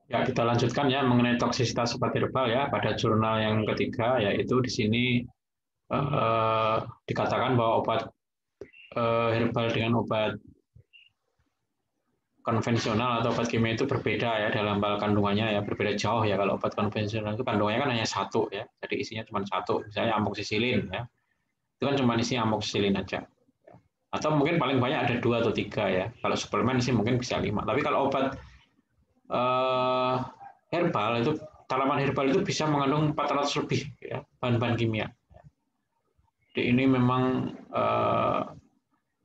Ya, kita lanjutkan ya mengenai toksisitas obat herbal ya pada jurnal yang ketiga, yaitu di sini eh, dikatakan bahwa obat herbal dengan obat konvensional atau obat kimia itu berbeda ya dalam hal kandungannya ya, berbeda jauh ya. Kalau obat konvensional itu kandungannya kan hanya satu ya, jadi isinya cuma satu, misalnya amoksisilin ya, itu kan cuma isi amoksisilin aja. Atau mungkin paling banyak ada dua atau tiga ya. Kalau suplemen sih mungkin bisa lima. Tapi kalau obat eh, herbal itu, tanaman herbal itu bisa mengandung 400 lebih ya bahan-bahan kimia. Jadi ini memang eh,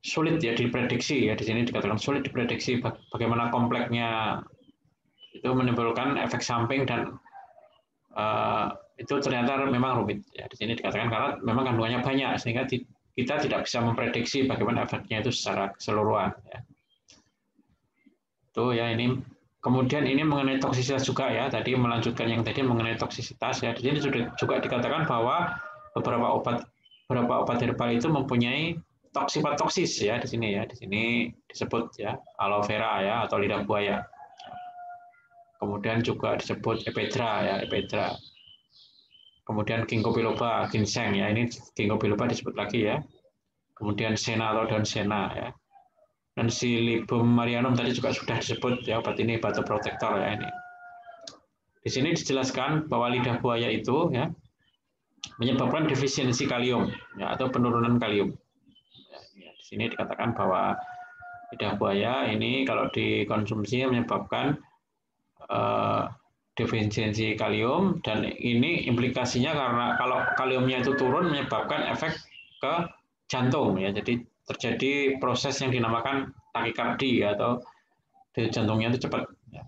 sulit ya diprediksi ya, di sini dikatakan sulit diprediksi bagaimana kompleksnya, itu menimbulkan efek samping dan uh, itu ternyata memang rumit ya, di sini dikatakan karena memang kandungannya banyak sehingga kita tidak bisa memprediksi bagaimana efeknya itu secara keseluruhan ya. Itu ya ini. Kemudian ini mengenai toksisitas juga ya, tadi melanjutkan yang tadi mengenai toksisitas ya. Di sini juga dikatakan bahwa beberapa obat herbal itu mempunyai sifat toksis ya di sini ya. Di sini disebut ya aloe vera ya atau lidah buaya. Kemudian juga disebut ephedra ya, ephedra. Kemudian ginkgo biloba, ginseng ya. Ini ginkgo biloba disebut lagi ya. Kemudian sena atau daun sena ya. Dan silibum marianum tadi juga sudah disebut ya, obat ini batu protektor ya ini. Di sini dijelaskan bahwa lidah buaya itu ya menyebabkan defisiensi kalium ya, atau penurunan kalium. Ya, di sini dikatakan bahwa lidah buaya ini kalau dikonsumsi menyebabkan eh, defisiensi kalium, dan ini implikasinya karena kalau kaliumnya itu turun menyebabkan efek ke jantung ya. Jadi terjadi proses yang dinamakan takikardi atau denyut jantungnya itu cepat. Ya.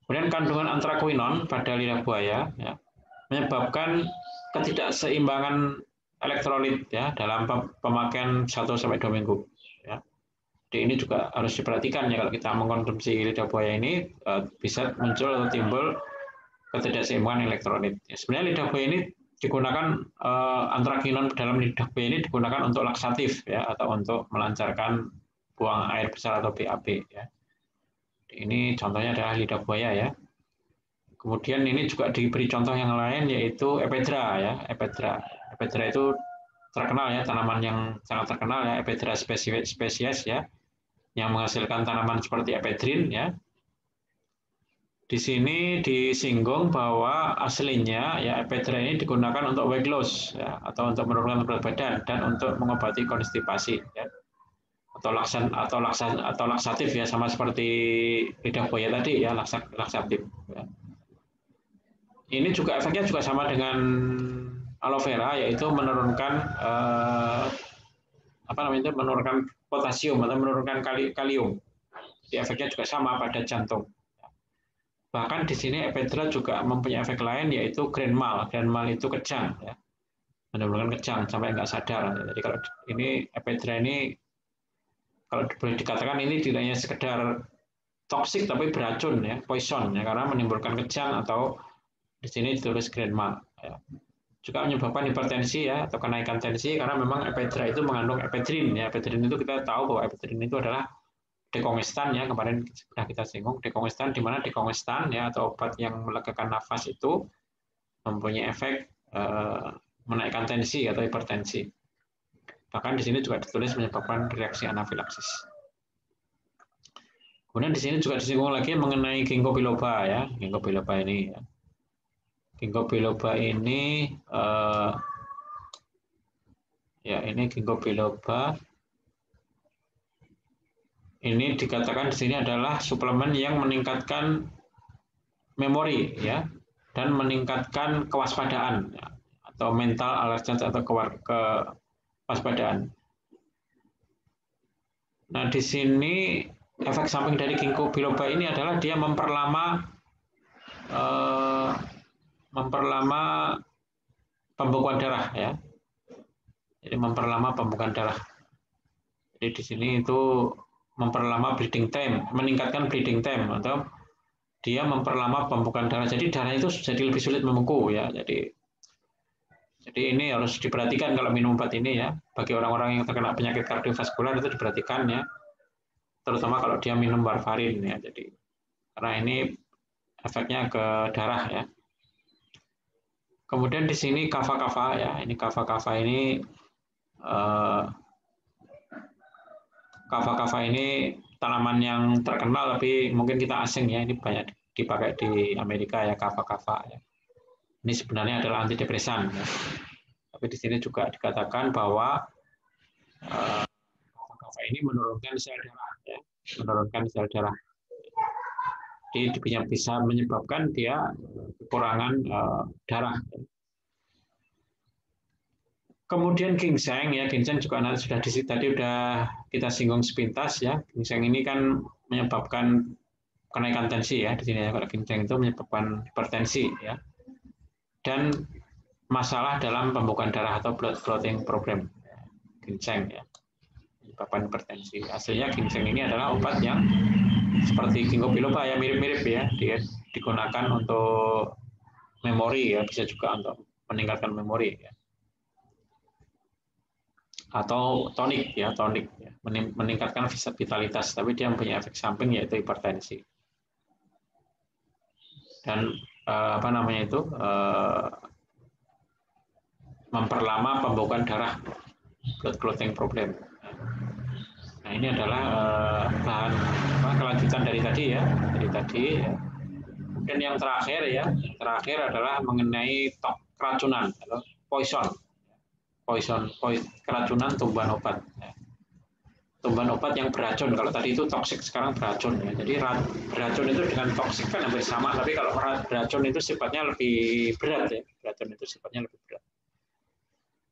Kemudian kandungan antraquinon pada lidah buaya ya, menyebabkan ketidakseimbangan elektrolit ya dalam pemakaian 1 sampai 2 minggu. Ya. Jadi ini juga harus diperhatikan ya, kalau kita mengkonsumsi lidah buaya ini bisa muncul atau timbul ketidakseimbangan elektrolit. Ya, sebenarnya lidah buaya ini digunakan antrakinon dalam lidah buaya ini digunakan untuk laksatif ya, atau untuk melancarkan buang air besar atau BAB ya. Ini contohnya adalah lidah buaya ya. Kemudian ini juga diberi contoh yang lain yaitu ephedra ya, ephedra. Ephedra itu terkenal ya, tanaman yang sangat terkenal ya, ephedra spesies ya, yang menghasilkan tanaman seperti ephedrin ya. Di sini disinggung bahwa aslinya ya ephedra ini digunakan untuk weight loss ya, atau untuk menurunkan berat badan dan untuk mengobati konstipasi ya, atau laksatif ya, sama seperti lidah buaya tadi ya, laksatif ya. Ini juga efeknya juga sama dengan aloe vera, yaitu menurunkan apa namanya itu, menurunkan potasium atau menurunkan kalium. Jadi efeknya juga sama pada jantung. Bahkan di sini ephedra juga mempunyai efek lain yaitu grand mal. Grand mal itu kejang ya, menimbulkan kejang sampai nggak sadar. Jadi kalau ini ephedra ini, kalau boleh dikatakan ini tidak hanya sekedar toksik tapi beracun ya, poison ya, karena menimbulkan kejang atau di sini ditulis grand mal. Ya. Juga menyebabkan hipertensi ya, atau kenaikan tensi, karena memang ephedra itu mengandung ephedrin ya. Ephedrin itu kita tahu bahwa ephedrin itu adalah dekongestan ya, kemarin sudah kita singgung dekongestan, di mana dekongestan ya atau obat yang melegakan nafas itu mempunyai efek menaikkan tensi atau hipertensi. Bahkan di sini juga ditulis menyebabkan reaksi anafilaksis. Kemudian di sini juga disinggung lagi mengenai ginkgo biloba ya, ginkgo biloba ini ya. Ginkgo biloba ini ya, ini ginkgo biloba ini dikatakan di sini adalah suplemen yang meningkatkan memori ya, dan meningkatkan kewaspadaan ya, atau mental alertness atau kewaspadaan. Nah, di sini efek samping dari ginkgo biloba ini adalah dia eh, memperlama pembekuan darah ya. Jadi memperlama pembekuan darah. Jadi di sini itu memperlama bleeding time, meningkatkan bleeding time, atau dia memperlama pembekuan darah. Jadi darah itu jadi lebih sulit membeku ya. Jadi ini harus diperhatikan kalau minum obat ini ya. Bagi orang-orang yang terkena penyakit kardiovaskular itu diperhatikan ya. Terutama kalau dia minum warfarin ya. Jadi karena ini efeknya ke darah ya. Kemudian di sini kava-kava ya, ini kava-kava ini kava-kava ini tanaman yang terkenal tapi mungkin kita asing ya, ini banyak dipakai di Amerika ya kava-kava ya. Ini sebenarnya adalah antidepresan ya. Tapi di sini juga dikatakan bahwa kava-kava ini menurunkan sel darah ya, menurunkan sel darah. Jadi bisa menyebabkan dia kekurangan darah. Kemudian ginseng ya, ginseng juga nanti tadi sudah kita singgung sepintas ya. Ginseng ini kan menyebabkan kenaikan tensi ya di sini ya. Kalau ginseng itu menyebabkan hipertensi ya. Dan masalah dalam pembukaan darah atau blood clotting problem. Ginseng ya. Menyebabkan hipertensi. Hasilnya ginseng ini adalah obat yang seperti ginkgo biloba ya, mirip-mirip ya. Dia digunakan untuk memori ya, bisa juga untuk meningkatkan memori ya. Atau tonik ya, meningkatkan vitalitas, tapi dia mempunyai efek samping yaitu hipertensi. Dan memperlama pembekuan darah, blood clotting problem. Nah, ini adalah bahan kelanjutan dari tadi ya, ya. Dan yang terakhir ya, adalah mengenai keracunan atau poison, keracunan tumbuhan obat. Tumbuhan obat yang beracun, kalau tadi itu toksik, sekarang beracun ya. Jadi beracun itu dengan toksik kan hampir sama, tapi kalau beracun itu sifatnya lebih berat ya. Beracun itu sifatnya lebih berat.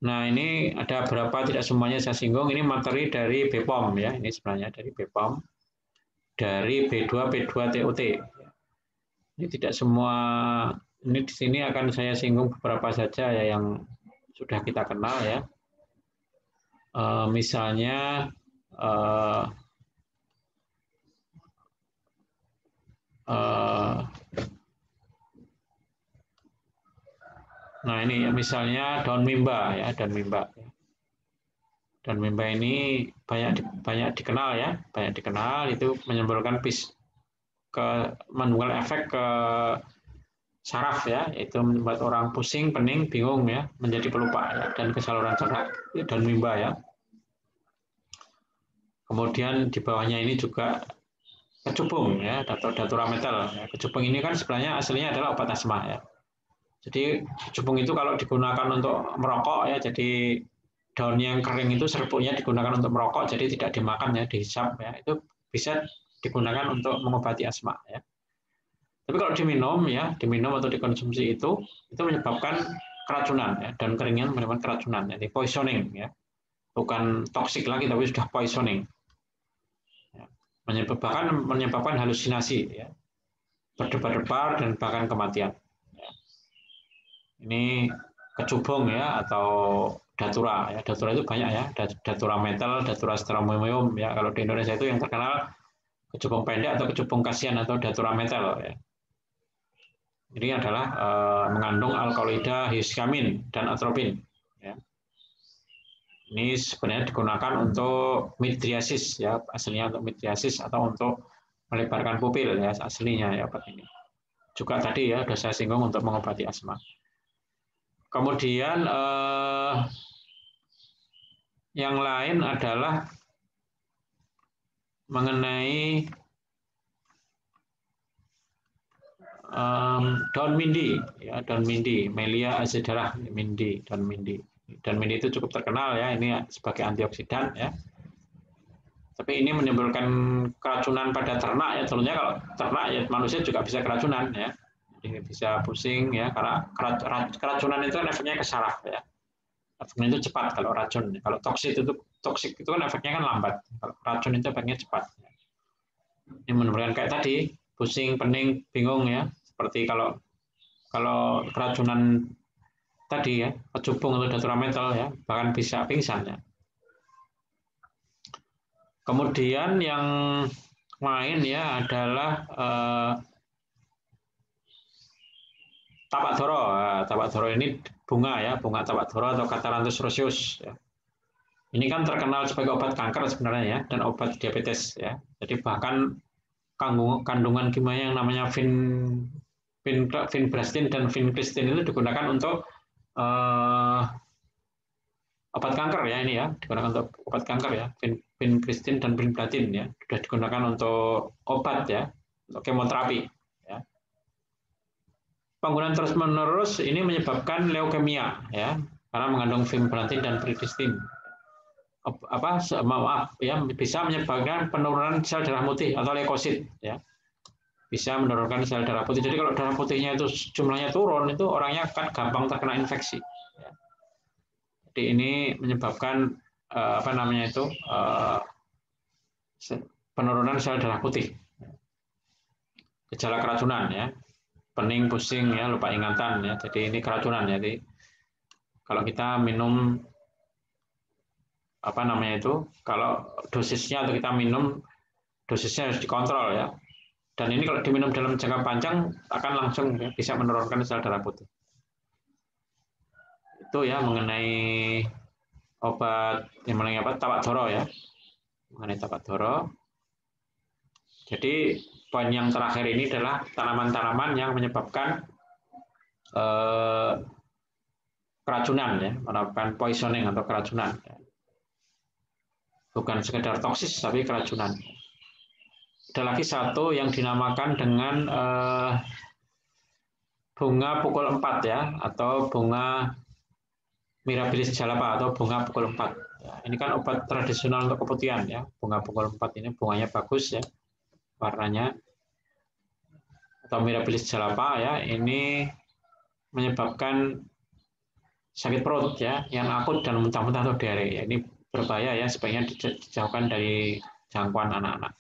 Nah, ini ada berapa, tidak semuanya saya singgung. Ini materi dari BPOM ya. Ini sebenarnya dari BPOM, dari B2 TOT. Ini tidak semua, ini di sini akan saya singgung beberapa saja ya yang sudah kita kenal ya. Misalnya nah ini ya, misalnya daun mimba ya, daun mimba. Daun mimba ini banyak dikenal ya, itu menimbulkan menimbulkan efek ke saraf ya, itu membuat orang pusing, pening, bingung ya, menjadi pelupa ya, dan ke saluran cerna. Itu daun mimba ya. Kemudian di bawahnya ini juga kecubung ya, atau datura metal. Kecubung ini kan sebenarnya aslinya adalah obat asma ya. Jadi kecubung itu kalau digunakan untuk merokok ya, jadi daun yang kering itu serbuknya digunakan untuk merokok, jadi tidak dimakan ya, dihisap ya, itu bisa digunakan untuk mengobati asma ya. Tapi kalau diminum ya, atau dikonsumsi itu menyebabkan keracunan ya, dan keringnya menyebabkan keracunan, jadi poisoning ya, bukan toksik lagi tapi sudah poisoning. Menyebabkan halusinasi ya, berdebar-debar dan bahkan kematian. Ini kecubung ya, atau datura ya. Datura itu banyak ya, datura metal, datura stramonium ya. Kalau di Indonesia itu yang terkenal kecubung pendek atau kecubung kasian atau datura metal ya. Ini adalah mengandung alkaloida histamin dan atropin ya. Ini sebenarnya digunakan untuk midriasis ya, aslinya untuk midriasis atau untuk melebarkan pupil ya, aslinya ya obat ini. Juga tadi ya sudah saya singgung untuk mengobati asma. Kemudian yang lain adalah mengenai daun mindi ya, daun mindi, Melia acidaria mindi, daun mindi. Daun mindi itu cukup terkenal ya, ini sebagai antioksidan ya. Tapi ini menimbulkan keracunan pada ternak ya, tentunya kalau ternak ya manusia juga bisa keracunan ya. Jadi bisa pusing ya, karena keracunan itu kan efeknya ke saraf ya. Efeknya itu cepat kalau racun. Kalau toksik itu kan efeknya kan lambat. Kalau racun itu efeknya cepat. Ini menimbulkan kayak tadi, pusing, pening, bingung ya. Seperti kalau keracunan tadi ya, kecubung atau datura metal ya, bahkan bisa pingsan ya. Kemudian yang lain ya adalah tapak doro. Tapak doro ini bunga ya, bunga tapak doro atau Catharanthus roseus ya. Ini kan terkenal sebagai obat kanker sebenarnya ya, dan obat diabetes ya. Jadi bahkan kandungan kimia yang namanya vinblastine dan vincristin itu digunakan untuk obat kanker ya, ini ya, digunakan untuk obat kanker ya, vincristin dan vinblastine ya, sudah digunakan untuk obat ya, untuk kemoterapi ya. Penggunaan terus-menerus ini menyebabkan leukemia ya, karena mengandung vinblastine dan vincristin. Maaf ya, bisa menyebabkan penurunan sel darah putih atau leukosit ya. Bisa menurunkan sel darah putih. Jadi kalau darah putihnya itu jumlahnya turun, itu orangnya akan gampang terkena infeksi. Jadi ini menyebabkan penurunan sel darah putih. Gejala keracunan ya, pening, pusing ya, lupa ingatan ya. Jadi ini keracunan ya. Jadi kalau kita minum kalau dosisnya atau kita minum dosisnya harus dikontrol ya. Dan ini kalau diminum dalam jangka panjang akan langsung ya, bisa menurunkan sel darah putih. Itu ya mengenai obat tabak doro ya, mengenai tabak doro. Jadi poin yang terakhir ini adalah tanaman-tanaman yang menyebabkan keracunan ya, menyebabkan poisoning atau keracunan. Bukan sekedar toksis tapi keracunan. Ada lagi satu yang dinamakan dengan bunga pukul 4 ya, atau bunga Mirabilis jalapa atau bunga pukul 4. Ya, ini kan obat tradisional untuk keputihan ya. Bunga pukul 4 ini bunganya bagus ya, warnanya. Atau Mirabilis jalapa ya, ini menyebabkan sakit perut ya, yang akut dan muntah-muntah atau diare. Ya, ini berbahaya ya, sebaiknya dijauhkan dari jangkauan anak-anak.